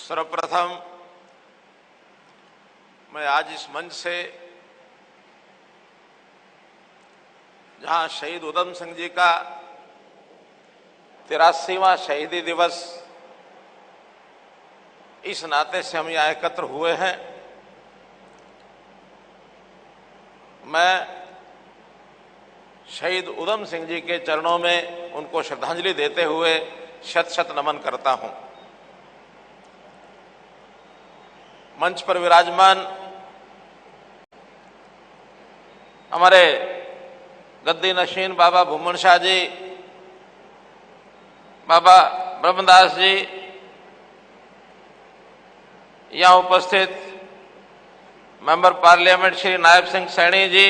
सर्वप्रथम मैं आज इस मंच से जहां शहीद उधम सिंह जी का 83वां शहीदी दिवस इस नाते से हम यहाँ एकत्र हुए हैं, मैं शहीद उधम सिंह जी के चरणों में उनको श्रद्धांजलि देते हुए शत शत नमन करता हूं। मंच पर विराजमान हमारे गद्दी नशीन बाबा भूमन शाह जी, बाबा ब्रह्मदास जी, यहाँ उपस्थित मेंबर पार्लियामेंट श्री नायब सिंह सैनी जी,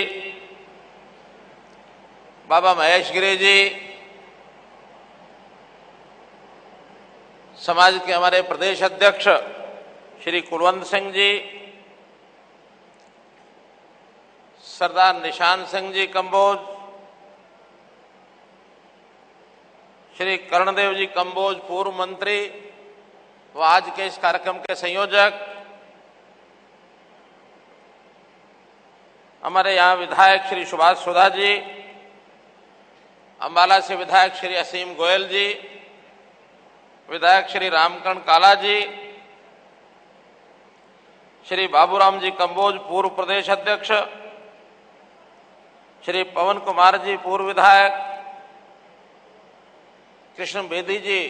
बाबा महेश गिरी जी, समाज के हमारे प्रदेश अध्यक्ष श्री कुलवंत सिंह जी, सरदार निशान सिंह जी कंबोज, श्री कर्णदेव जी कंबोज पूर्व मंत्री व आज के इस कार्यक्रम के संयोजक, हमारे यहाँ विधायक श्री सुभाष सुधा जी, अंबाला से विधायक श्री असीम गोयल जी, विधायक श्री रामकरण काला जी, श्री बाबूराम जी कंबोज पूर्व प्रदेश अध्यक्ष, श्री पवन कुमार जी पूर्व विधायक, कृष्ण बेदी जी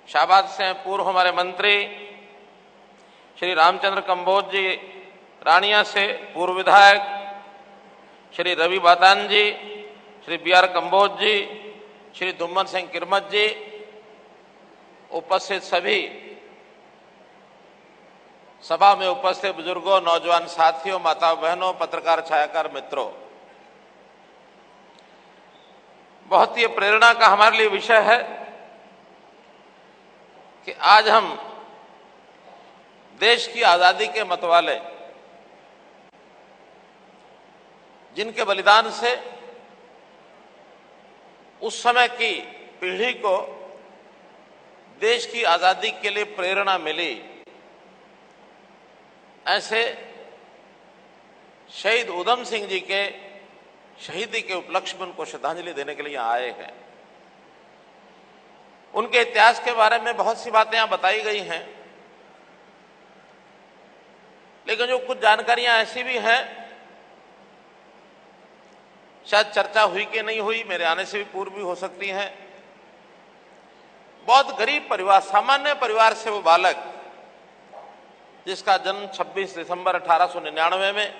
शाहबाद से पूर्व हमारे मंत्री, श्री रामचंद्र कंबोज जी रानिया से पूर्व विधायक, श्री रवि बातान जी, श्री बी.आर. कंबोज जी, श्री दुम्मन सिंह किरमत जी, उपस्थित सभी सभा में उपस्थित बुजुर्गों, नौजवान साथियों, माताओं बहनों, पत्रकार छायाकार मित्रों, बहुत ही प्रेरणा का हमारे लिए विषय है कि आज हम देश की आजादी के मतवाले जिनके बलिदान से उस समय की पीढ़ी को देश की आजादी के लिए प्रेरणा मिली, ऐसे शहीद उधम सिंह जी के शहीदी के उपलक्ष्य में उनको श्रद्धांजलि देने के लिए आए हैं। उनके इतिहास के बारे में बहुत सी बातें यहां बताई गई हैं, लेकिन जो कुछ जानकारियां ऐसी भी हैं, शायद चर्चा हुई कि नहीं हुई, मेरे आने से भी पूर्व भी हो सकती हैं। बहुत गरीब परिवार, सामान्य परिवार से वो बालक जिसका जन्म 26 दिसंबर 1899 में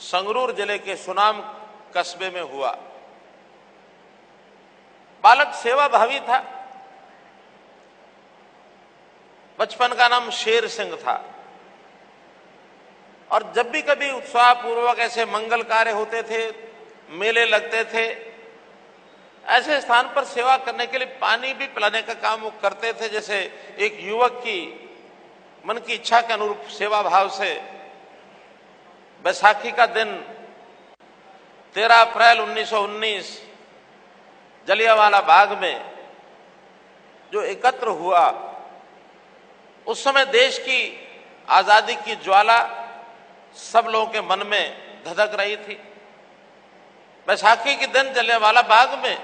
संगरूर जिले के सुनाम कस्बे में हुआ। बालक सेवाभावी था, बचपन का नाम शेर सिंह था, और जब भी कभी उत्साहपूर्वक ऐसे मंगल कार्य होते थे, मेले लगते थे, ऐसे स्थान पर सेवा करने के लिए पानी भी पिलाने का काम वो करते थे। जैसे एक युवक की मन की इच्छा के अनुरूप सेवा भाव से बैसाखी का दिन 13 अप्रैल 1919 जलियांवाला बाग में जो एकत्र हुआ, उस समय देश की आजादी की ज्वाला सब लोगों के मन में धधक रही थी। बैसाखी के दिन जलियांवाला बाग में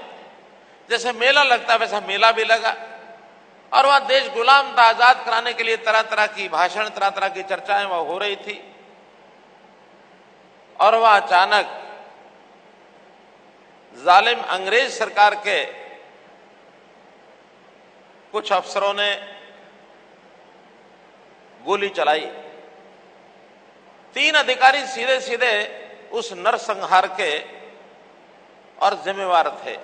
जैसे मेला लगता वैसा मेला भी लगा, और वहां देश गुलाम था, आजाद कराने के लिए तरह तरह की भाषण, तरह तरह की चर्चाएं वहां हो रही थी। और वह अचानक जालिम अंग्रेज सरकार के कुछ अफसरों ने गोली चलाई। 3 अधिकारी सीधे सीधे उस नरसंहार के और जिम्मेवार थे।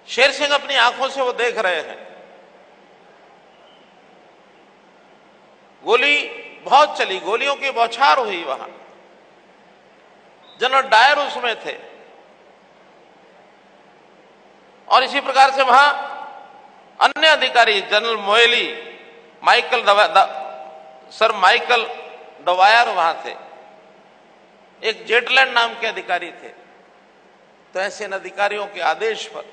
शेर सिंह अपनी आंखों से वो देख रहे हैं। गोली बहुत चली, गोलियों की बौछार हुई वहां। जनरल डायर उसमें थे, और इसी प्रकार से वहां अन्य अधिकारी जनरल मोएली, सर माइकल डवायर वहां थे, एक जेटलैंड नाम के अधिकारी थे। तो ऐसे इन अधिकारियों के आदेश पर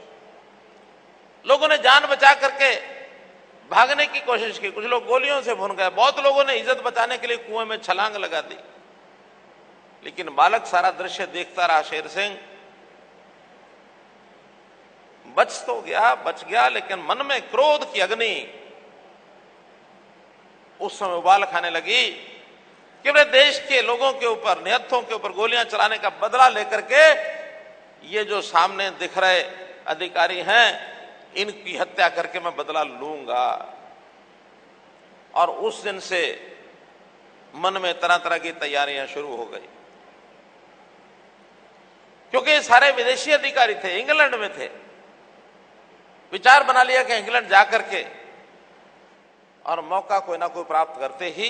लोगों ने जान बचा करके भागने की कोशिश की, कुछ लोग गोलियों से भुन गए, बहुत लोगों ने इज्जत बचाने के लिए कुएं में छलांग लगा दी। लेकिन बालक सारा दृश्य देखता रहा। शेर सिंह बच गया, लेकिन मन में क्रोध की अग्नि उस समय उबाल खाने लगी कि अपने देश के लोगों के ऊपर, निहत्थों के ऊपर गोलियां चलाने का बदला लेकर के ये जो सामने दिख रहे अधिकारी हैं, इनकी हत्या करके मैं बदला लूंगा। और उस दिन से मन में तरह तरह की तैयारियां शुरू हो गई, क्योंकि ये सारे विदेशी अधिकारी थे, इंग्लैंड में थे। विचार बना लिया कि इंग्लैंड जाकर के और मौका कोई ना कोई प्राप्त करते ही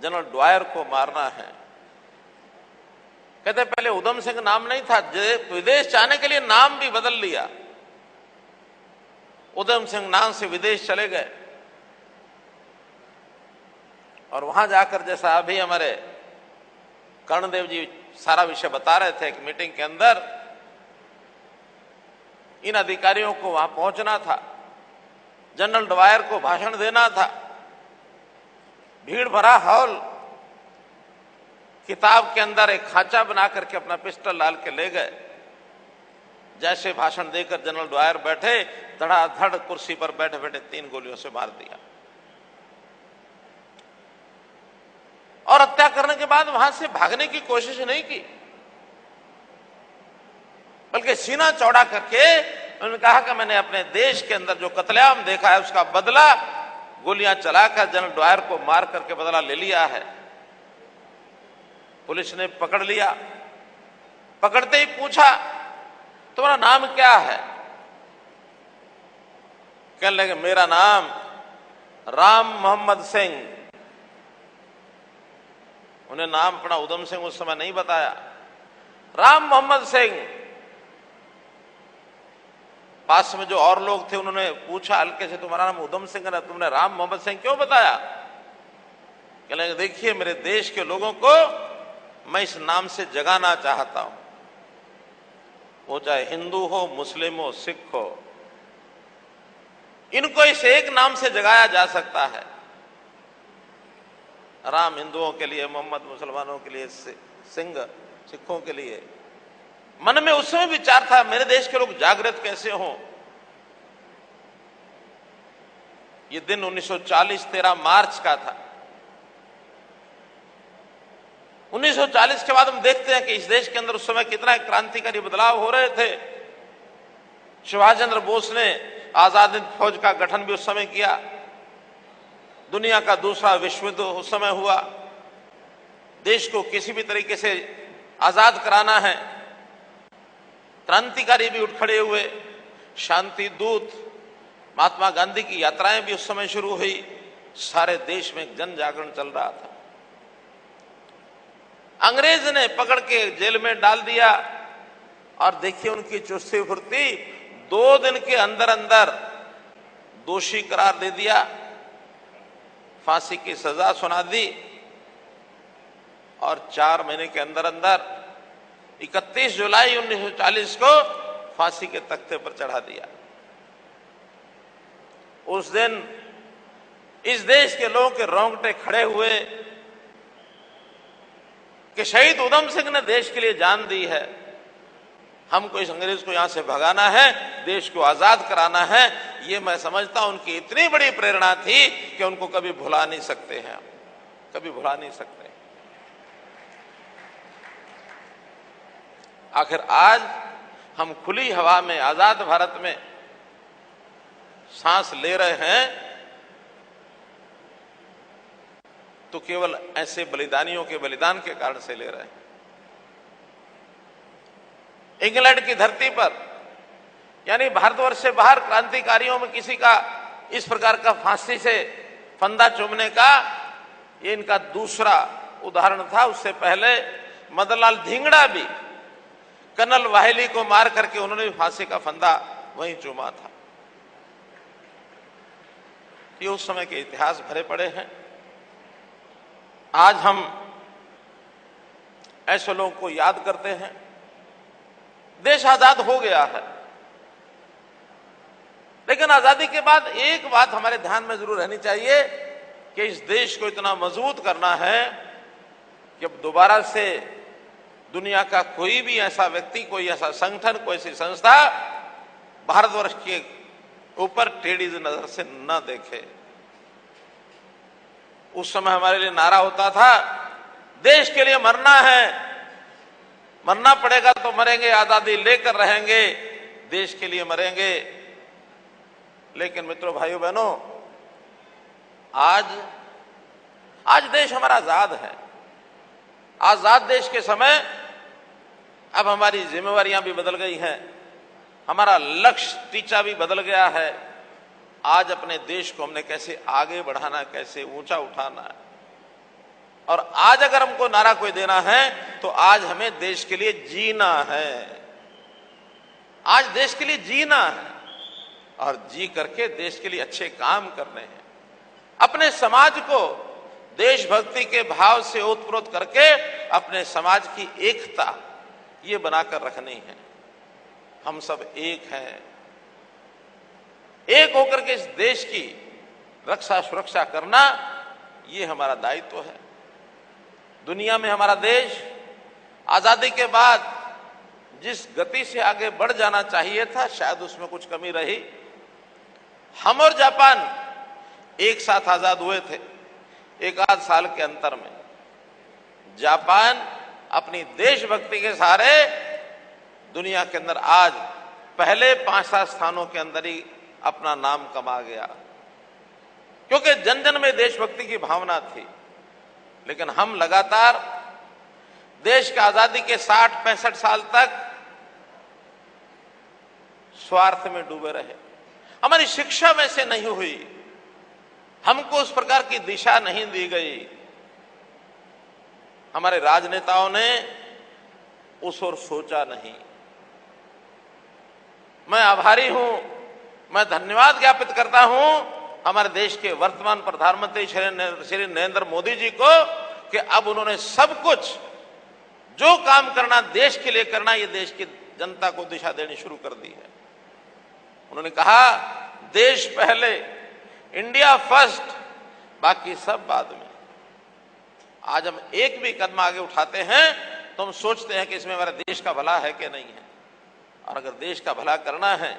जनरल ड्वायर को मारना है। कहते पहले उधम सिंह नाम नहीं था, विदेश जाने के लिए नाम भी बदल लिया। उधम सिंह नाम से विदेश चले गए और वहां जाकर, जैसा अभी हमारे कर्णदेव जी सारा विषय बता रहे थे एक मीटिंग के अंदर, इन अधिकारियों को वहां पहुंचना था, जनरल ड्वायर को भाषण देना था। भीड़ भरा हॉल, किताब के अंदर एक खांचा बना करके अपना पिस्टल डाल के ले गए। जैसे भाषण देकर जनरल ड्वायर बैठे, धड़ाधड़ कुर्सी पर बैठे बैठे 3 गोलियों से मार दिया। और हत्या करने के बाद वहां से भागने की कोशिश नहीं की, बल्कि सीना चौड़ा करके उन्होंने कहा कि मैंने अपने देश के अंदर जो कत्लेआम देखा है उसका बदला गोलियां चलाकर जनरल ड्वायर को मार करके बदला ले लिया है। पुलिस ने पकड़ लिया। पकड़ते ही पूछा, तुम्हारा नाम क्या है? कहने लगे, मेरा नाम राम मोहम्मद सिंह। उन्हें नाम अपना उधम सिंह उस समय नहीं बताया, राम मोहम्मद सिंह। पास में जो और लोग थे उन्होंने पूछा हल्के से, तुम्हारा नाम उधम सिंह है, तुमने राम मोहम्मद सिंह क्यों बताया? कहने लगे, देखिए मेरे देश के लोगों को मैं इस नाम से जगाना चाहता हूं, वो चाहे हिंदू हो, मुस्लिम हो, सिख हो, इनको इस एक नाम से जगाया जा सकता है। राम हिंदुओं के लिए, मोहम्मद मुसलमानों के लिए, सिंह सिखों के लिए। मन में उस समय विचार था, मेरे देश के लोग जागृत कैसे हों। ये दिन 1940 13 मार्च का था। 1940 के बाद हम देखते हैं कि इस देश के अंदर उस समय कितना क्रांतिकारी बदलाव हो रहे थे। सुभाष चंद्र बोस ने आजाद हिंद फौज का गठन भी उस समय किया। दुनिया का दूसरा विश्व युद्ध उस समय हुआ। देश को किसी भी तरीके से आजाद कराना है। क्रांतिकारी भी उठ खड़े हुए। शांति दूत महात्मा गांधी की यात्राएं भी उस समय शुरू हुई। सारे देश में एक जन जागरण चल रहा था। अंग्रेज ने पकड़ के जेल में डाल दिया और देखिए उनकी चुस्ती फुर्ती, 2 दिन के अंदर अंदर दोषी करार दे दिया, फांसी की सजा सुना दी और 4 महीने के अंदर अंदर 31 जुलाई 1940 को फांसी के तख्ते पर चढ़ा दिया। उस दिन इस देश के लोगों के रोंगटे खड़े हुए कि शहीद उधम सिंह ने देश के लिए जान दी है। हमको इस अंग्रेज को यहां से भगाना है, देश को आजाद कराना है। ये मैं समझता हूं उनकी इतनी बड़ी प्रेरणा थी कि उनको कभी भुला नहीं सकते हैं, कभी भुला नहीं सकते। आखिर आज हम खुली हवा में आजाद भारत में सांस ले रहे हैं तो केवल ऐसे बलिदानियों के बलिदान के कारण से ले रहे हैं। इंग्लैंड की धरती पर, यानी भारतवर्ष से बाहर क्रांतिकारियों में किसी का इस प्रकार का फांसी से फंदा चूमने का ये इनका दूसरा उदाहरण था। उससे पहले मदनलाल धिंगड़ा भी कर्नल वाहेली को मार करके उन्होंने भी फांसी का फंदा वहीं चूमा था। ये उस समय के इतिहास भरे पड़े हैं। आज हम ऐसे लोगों को याद करते हैं। देश आजाद हो गया है, लेकिन आजादी के बाद एक बात हमारे ध्यान में जरूर रहनी चाहिए कि इस देश को इतना मजबूत करना है कि अब दोबारा से दुनिया का कोई भी ऐसा व्यक्ति, कोई ऐसा संगठन, कोई ऐसी संस्था भारतवर्ष के ऊपर टेढ़ी नजर से न देखे। उस समय हमारे लिए नारा होता था, देश के लिए मरना है, मरना पड़ेगा तो मरेंगे, आजादी लेकर रहेंगे, देश के लिए मरेंगे। लेकिन मित्रों, भाइयों बहनों, आज देश हमारा आजाद है। आजाद देश के समय अब हमारी जिम्मेवारियां भी बदल गई हैं, हमारा लक्ष्य टीचा भी बदल गया है। आज अपने देश को हमने कैसे आगे बढ़ाना, कैसे ऊंचा उठाना है। और आज अगर हमको नारा कोई देना है तो आज हमें देश के लिए जीना है। आज देश के लिए जीना है और जी करके देश के लिए अच्छे काम करने हैं। अपने समाज को देशभक्ति के भाव से ओतप्रोत करके अपने समाज की एकता ये बनाकर रखनी है। हम सब एक हैं, एक होकर के इस देश की रक्षा सुरक्षा करना ये हमारा दायित्व है। दुनिया में हमारा देश आजादी के बाद जिस गति से आगे बढ़ जाना चाहिए था, शायद उसमें कुछ कमी रही। हम और जापान एक साथ आजाद हुए थे, एक आध साल के अंतर में। जापान अपनी देशभक्ति के सहारे दुनिया के अंदर आज पहले 5-7 स्थानों के अंदर ही अपना नाम कमा गया, क्योंकि जन जन में देशभक्ति की भावना थी। लेकिन हम लगातार देश की आजादी के 60-65 साल तक स्वार्थ में डूबे रहे। हमारी शिक्षा वैसे नहीं हुई, हमको उस प्रकार की दिशा नहीं दी गई। हमारे राजनेताओं ने उस ओर सोचा नहीं। मैं आभारी हूं, मैं धन्यवाद ज्ञापित करता हूं हमारे देश के वर्तमान प्रधानमंत्री श्री नरेंद्र मोदी जी को कि अब उन्होंने सब कुछ जो काम करना देश के लिए करना, ये देश की जनता को दिशा देनी शुरू कर दी है। उन्होंने कहा, देश पहले, इंडिया फर्स्ट, बाकी सब बाद में। आज हम एक भी कदम आगे उठाते हैं तो हम सोचते हैं कि इसमें हमारे देश का भला है कि नहीं है। और अगर देश का भला करना है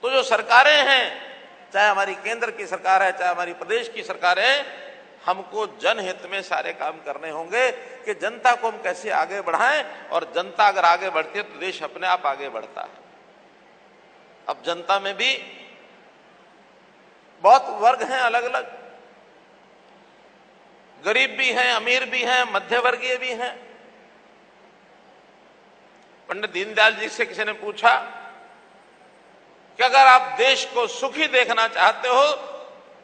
तो जो सरकारें हैं, चाहे हमारी केंद्र की सरकार है, चाहे हमारी प्रदेश की सरकार है, हमको जनहित में सारे काम करने होंगे कि जनता को हम कैसे आगे बढ़ाएं। और जनता अगर आगे बढ़ती है तो देश अपने आप आगे बढ़ता है। अब जनता में भी बहुत वर्ग हैं, अलग अलग, गरीब भी हैं, अमीर भी हैं, मध्यवर्गीय भी हैं। पंडित दीनदयाल जी से किसी ने पूछा कि अगर आप देश को सुखी देखना चाहते हो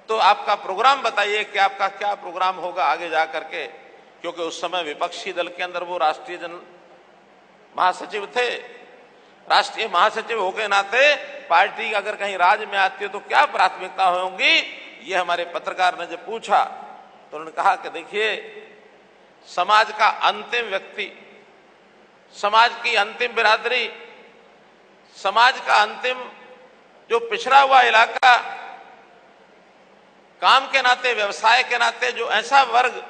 तो आपका प्रोग्राम बताइए कि आपका क्या प्रोग्राम होगा आगे जाकर के। क्योंकि उस समय विपक्षी दल के अंदर वो राष्ट्रीय जन महासचिव थे। राष्ट्रीय महासचिव होके नाते पार्टी अगर कहीं राज्य में आती है तो क्या प्राथमिकता होंगी, ये हमारे पत्रकार ने जब पूछा तो उन्होंने कहा कि देखिए, समाज का अंतिम व्यक्ति, समाज की अंतिम बिरादरी, समाज का अंतिम जो पिछड़ा हुआ इलाका, काम के नाते, व्यवसाय के नाते जो ऐसा वर्ग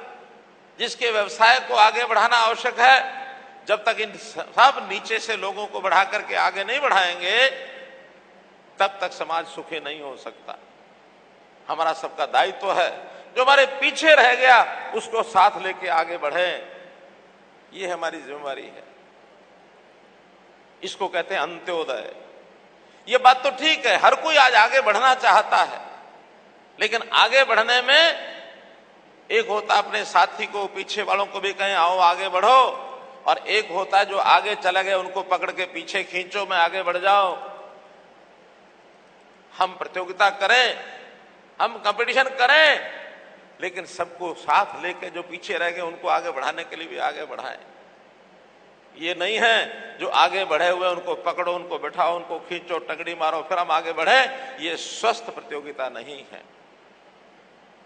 जिसके व्यवसाय को आगे बढ़ाना आवश्यक है, जब तक इन सब नीचे से लोगों को बढ़ा करके आगे नहीं बढ़ाएंगे तब तक समाज सुखी नहीं हो सकता। हमारा सबका दायित्व है, जो हमारे पीछे रह गया उसको साथ लेके आगे बढ़े, ये हमारी जिम्मेवारी है। इसको कहते हैं अंत्योदय। ये बात तो ठीक है, हर कोई आज आगे बढ़ना चाहता है, लेकिन आगे बढ़ने में एक होता अपने साथी को, पीछे वालों को भी कहें आओ आगे बढ़ो, और एक होता है जो आगे चले गए उनको पकड़ के पीछे खींचो, मैं आगे बढ़ जाओ। हम प्रतियोगिता करें, हम कंपटीशन करें, लेकिन सबको साथ लेके जो पीछे रह गए उनको आगे बढ़ाने के लिए भी आगे बढ़ाएं। ये नहीं है जो आगे बढ़े हुए उनको पकड़ो, उनको बैठाओ, उनको खींचो, टंगड़ी मारो, फिर हम आगे बढ़े। ये स्वस्थ प्रतियोगिता नहीं है।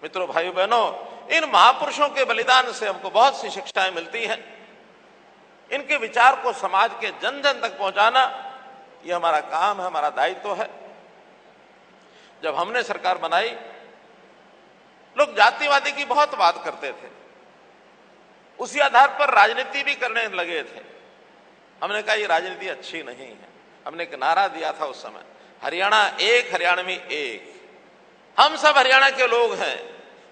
मित्रों, भाइयों बहनों, इन महापुरुषों के बलिदान से हमको बहुत सी शिक्षाएं मिलती हैं। इनके विचार को समाज के जन जन तक पहुंचाना ये हमारा काम है, हमारा दायित्व है। जब हमने सरकार बनाई, लोग जातिवादी की बहुत बात करते थे, उसी आधार पर राजनीति भी करने लगे थे। हमने कहा ये राजनीति अच्छी नहीं है। हमने एक नारा दिया था उस समय, हरियाणा एक, हरियाणवी एक। हम सब हरियाणा के लोग हैं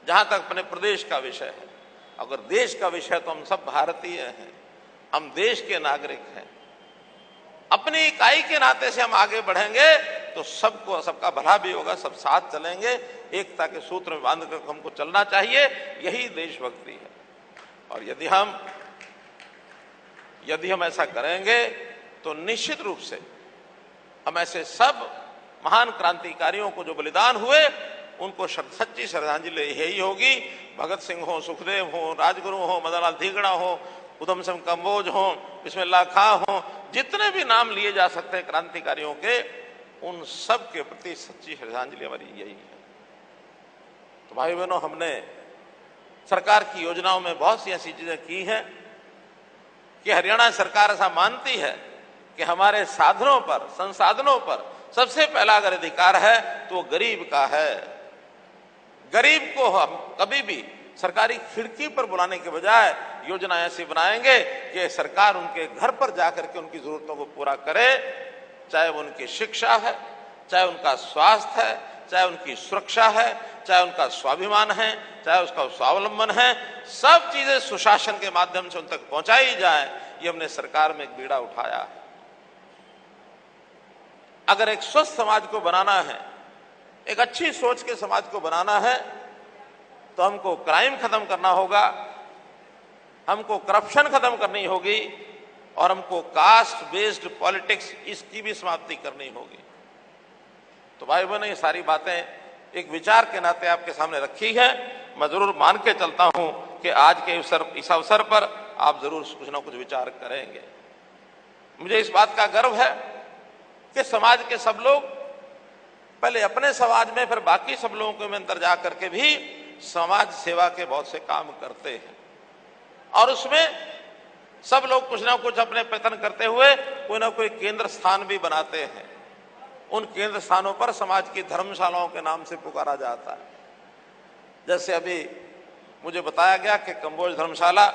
जहां तक अपने प्रदेश का विषय है। अगर देश का विषय तो हम सब भारतीय हैं, हम देश के नागरिक हैं। अपनी इकाई के नाते से हम आगे बढ़ेंगे तो सबको, सबका भला भी होगा, सब साथ चलेंगे, एकता के सूत्र में बांधकर हमको चलना चाहिए। यही देशभक्ति है। और यदि हम ऐसा करेंगे तो निश्चित रूप से हम ऐसे सब महान क्रांतिकारियों को जो बलिदान हुए उनको सच्ची श्रद्धांजलि यही होगी। भगत सिंह हो, सुखदेव हो, राजगुरु हो, मदनलाल धींगड़ा हो, उधम सिंह कंबोज हो, बिस्मिल्लाह खां हो, जितने भी नाम लिए जा सकते हैं क्रांतिकारियों के, उन सब के प्रति सच्ची श्रद्धांजलि हमारी यही है। तो भाई बहनों, हमने सरकार की योजनाओं में बहुत सी ऐसी चीजें की हैं कि हरियाणा सरकार ऐसा मानती है कि हमारे साधनों पर, संसाधनों पर सबसे पहला अगर अधिकार है तो वो गरीब का है। गरीब को हम कभी भी सरकारी खिड़की पर बुलाने के बजाय योजना ऐसी बनाएंगे कि सरकार उनके घर पर जाकर के उनकी जरूरतों को पूरा करे, चाहे वो उनकी शिक्षा है, चाहे उनका स्वास्थ्य है, चाहे उनकी सुरक्षा है, चाहे उनका स्वाभिमान है, चाहे उसका स्वावलंबन है, सब चीजें सुशासन के माध्यम से उन तक पहुंचाई जाए। ये हमने सरकार में एक बीड़ा उठाया है। अगर एक स्वस्थ समाज को बनाना है, एक अच्छी सोच के समाज को बनाना है, तो हमको क्राइम खत्म करना होगा, हमको करप्शन खत्म करनी होगी और हमको कास्ट बेस्ड पॉलिटिक्स इसकी भी समाप्ति करनी होगी। तो भाई बहनों, ये सारी बातें एक विचार के नाते आपके सामने रखी है। मैं जरूर मान के चलता हूं कि आज के इस अवसर पर आप जरूर कुछ ना कुछ विचार करेंगे। मुझे इस बात का गर्व है कि समाज के सब लोग पहले अपने समाज में, फिर बाकी सब लोगों के में अंदर जा करके भी समाज सेवा के बहुत से काम करते हैं और उसमें सब लोग कुछ ना कुछ अपने प्रयत्न करते हुए कोई ना कोई केंद्र स्थान भी बनाते हैं। उन केंद्र स्थानों पर समाज की धर्मशालाओं के नाम से पुकारा जाता है। जैसे अभी मुझे बताया गया कि कंबोज धर्मशाला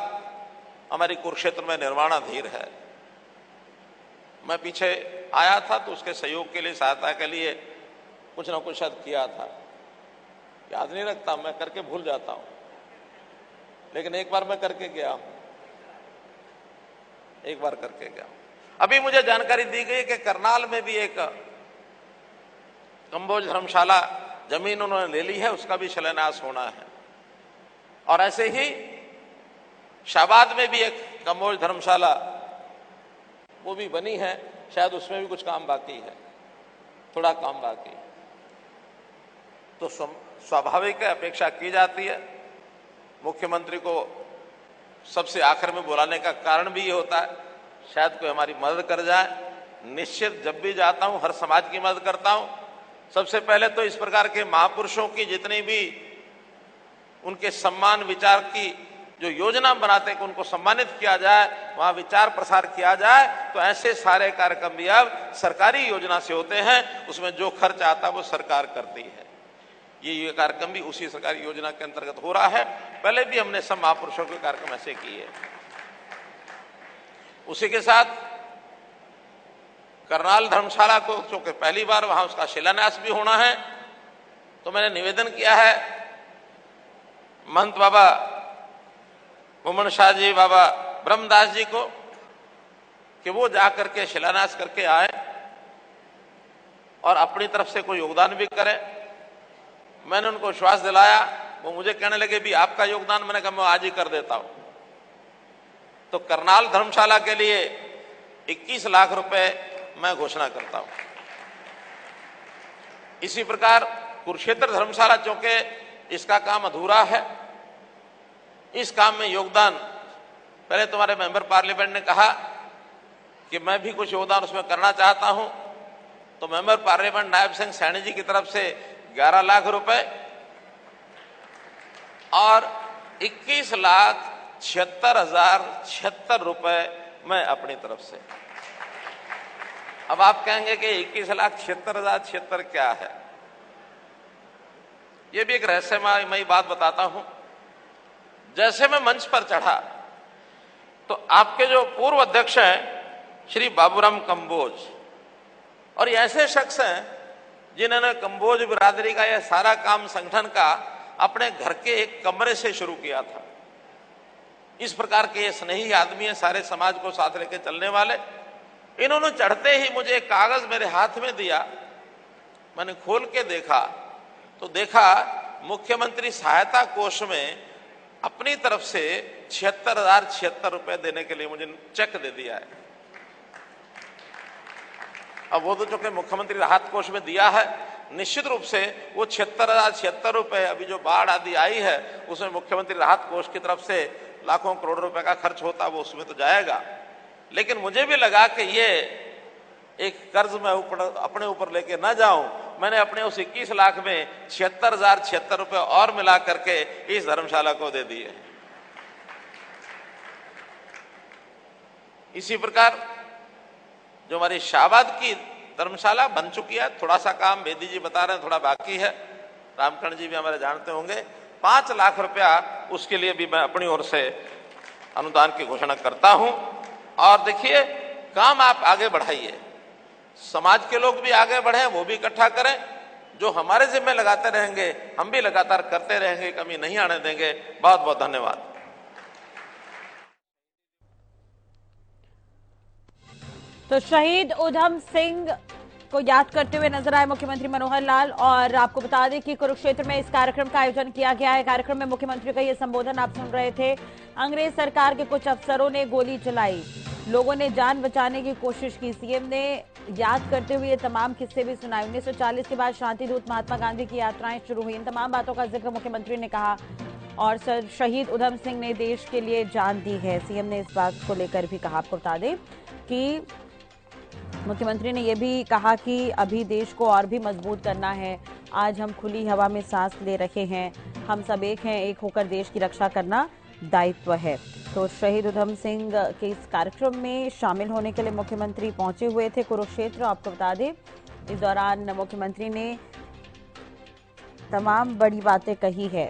हमारी कुरुक्षेत्र में निर्माणाधीन है। मैं पीछे आया था तो उसके सहयोग के लिए, सहायता के लिए कुछ ना कुछ शायद किया था, याद नहीं रखता, मैं करके भूल जाता हूं, लेकिन एक बार मैं करके गया हूं, एक बार करके गया हूं। अभी मुझे जानकारी दी गई कि करनाल में भी एक कंबोज धर्मशाला जमीन उन्होंने ले ली है, उसका भी शिलान्यास होना है। और ऐसे ही शाहबाद में भी एक कंबोज धर्मशाला वो भी बनी है, शायद उसमें भी कुछ काम बाकी है, थोड़ा काम बाकी है। तो स्वाभाविक है, अपेक्षा की जाती है। मुख्यमंत्री को सबसे आखिर में बुलाने का कारण भी ये होता है, शायद कोई हमारी मदद कर जाए। निश्चित जब भी जाता हूं हर समाज की मदद करता हूं। सबसे पहले तो इस प्रकार के महापुरुषों की जितनी भी उनके सम्मान विचार की जो योजना बनाते हैं कि उनको सम्मानित किया जाए, वहां विचार प्रसार किया जाए, तो ऐसे सारे कार्यक्रम भी अब सरकारी योजना से होते हैं। उसमें जो खर्च आता है वो सरकार करती है। ये कार्यक्रम भी उसी सरकारी योजना के अंतर्गत हो रहा है। पहले भी हमने सब महापुरुषों के कार्यक्रम ऐसे किए। उसी के साथ करनाल धर्मशाला को चूंकि पहली बार वहां उसका शिलान्यास भी होना है, तो मैंने निवेदन किया है महंत बाबा मोमन शाह जी, बाबा ब्रह्मदास जी को कि वो जाकर के शिलान्यास करके आए और अपनी तरफ से कोई योगदान भी करें। मैंने उनको विश्वास दिलाया, वो मुझे कहने लगे भी आपका योगदान, मैंने कहा मैं आज ही कर देता हूं। तो करनाल धर्मशाला के लिए 21 लाख रुपए मैं घोषणा करता हूं। इसी प्रकार कुरुक्षेत्र धर्मशाला, चूंकि इसका काम अधूरा है, इस काम में योगदान, पहले तुम्हारे मेंबर पार्लियामेंट ने कहा कि मैं भी कुछ योगदान उसमें करना चाहता हूं, तो मेंबर पार्लियामेंट नायब सिंह सैनी जी की तरफ से 11 लाख रुपए और 21,76,076 रुपए मैं अपनी तरफ से। अब आप कहेंगे कि 21,76,076 क्या है? ये भी एक रहस्यमयी बात बताता हूं। जैसे मैं मंच पर चढ़ा तो आपके जो पूर्व अध्यक्ष हैं श्री बाबूराम कंबोज, और ये ऐसे शख्स हैं जिन्होंने कंबोज बिरादरी का यह सारा काम संगठन का अपने घर के एक कमरे से शुरू किया था। इस प्रकार के ये स्नेही आदमी है, सारे समाज को साथ लेके चलने वाले। इन्होंने चढ़ते ही मुझे एक कागज मेरे हाथ में दिया। मैंने खोल के देखा तो देखा मुख्यमंत्री सहायता कोष में अपनी तरफ से 76,076 रुपए देने के लिए मुझे चेक दे दिया है। अब वो तो जो कि मुख्यमंत्री राहत कोष में दिया है, निश्चित रूप से वो 76,076 रुपए अभी जो बाढ़ आदि आई है उसमें मुख्यमंत्री राहत कोष की तरफ से लाखों करोड़ रुपए का खर्च होता, वो उसमें तो जाएगा। लेकिन मुझे भी लगा कि ये एक कर्ज मैं अपने ऊपर लेके ना जाऊं। मैंने अपने उस 21 लाख में 76,076 रुपए और मिला करके इस धर्मशाला को दे दिए। इसी प्रकार जो हमारी शाहबाद की धर्मशाला बन चुकी है, थोड़ा सा काम बेदी जी बता रहे हैं थोड़ा बाकी है, रामकरण जी भी हमारे जानते होंगे, 5 लाख रुपया उसके लिए भी मैं अपनी ओर से अनुदान की घोषणा करता हूं। और देखिए, काम आप आगे बढ़ाइए, समाज के लोग भी आगे बढ़े, वो भी इकट्ठा करें। जो हमारे जिम्मे लगाते रहेंगे हम भी लगातार करते रहेंगे, कमी नहीं आने देंगे। बहुत बहुत धन्यवाद। तो शहीद उधम सिंह को याद करते हुए नजर आए मुख्यमंत्री मनोहर लाल। और आपको बता दें कि कुरुक्षेत्र में इस कार्यक्रम का आयोजन किया गया है। कार्यक्रम में मुख्यमंत्री का ये संबोधन आप सुन रहे थे। अंग्रेज सरकार के कुछ अफसरों ने गोली चलाई, लोगों ने जान बचाने की कोशिश की। सीएम ने याद करते हुए ये तमाम किस्से भी सुनाए। 1940 के बाद शांति दूत महात्मा गांधी की यात्राएं शुरू हुई। इन तमाम बातों का जिक्र मुख्यमंत्री ने कहा। और शहीद उधम सिंह ने देश के लिए जान दी है, सीएम ने इस बात को लेकर भी कहा। आपको बता दें कि मुख्यमंत्री ने यह भी कहा कि अभी देश को और भी मजबूत करना है। आज हम खुली हवा में सांस ले रहे हैं, हम सब एक हैं, एक होकर देश की रक्षा करना दायित्व है। तो शहीद उधम सिंह के इस कार्यक्रम में शामिल होने के लिए मुख्यमंत्री पहुंचे हुए थे कुरुक्षेत्र। आपको बता दें इस दौरान मुख्यमंत्री ने तमाम बड़ी बातें कही है।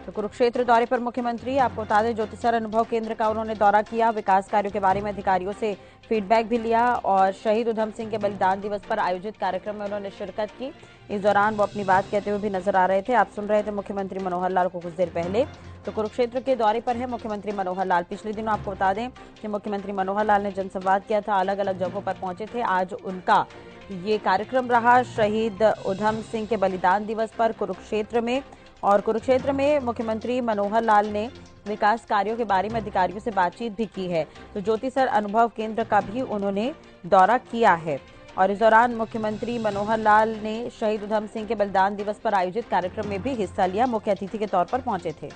तो कुरुक्षेत्र दौरे पर मुख्यमंत्री, आपको बता दें ज्योतिसर अनुभव केंद्र का उन्होंने दौरा किया, विकास कार्यों के बारे में अधिकारियों से फीडबैक भी लिया और शहीद उधम सिंह के बलिदान दिवस पर आयोजित कार्यक्रम में उन्होंने शिरकत की। इस दौरान वो अपनी बात कहते हुए भी नजर आ रहे थे। आप सुन रहे थे मुख्यमंत्री मनोहर लाल को कुछ देर पहले। तो कुरुक्षेत्र के दौरे पर है मुख्यमंत्री मनोहर लाल। पिछले दिनों आपको बता दें कि मुख्यमंत्री मनोहर लाल ने जनसंवाद किया था, अलग अलग जगहों पर पहुंचे थे। आज उनका ये कार्यक्रम रहा शहीद उधम सिंह के बलिदान दिवस पर कुरुक्षेत्र में। और कुरुक्षेत्र में मुख्यमंत्री मनोहर लाल ने विकास कार्यों के बारे में अधिकारियों से बातचीत भी की है। तो ज्योतिसर अनुभव केंद्र का भी उन्होंने दौरा किया है। और इस दौरान मुख्यमंत्री मनोहर लाल ने शहीद उधम सिंह के बलिदान दिवस पर आयोजित कार्यक्रम में भी हिस्सा लिया, मुख्य अतिथि के तौर पर पहुंचे थे।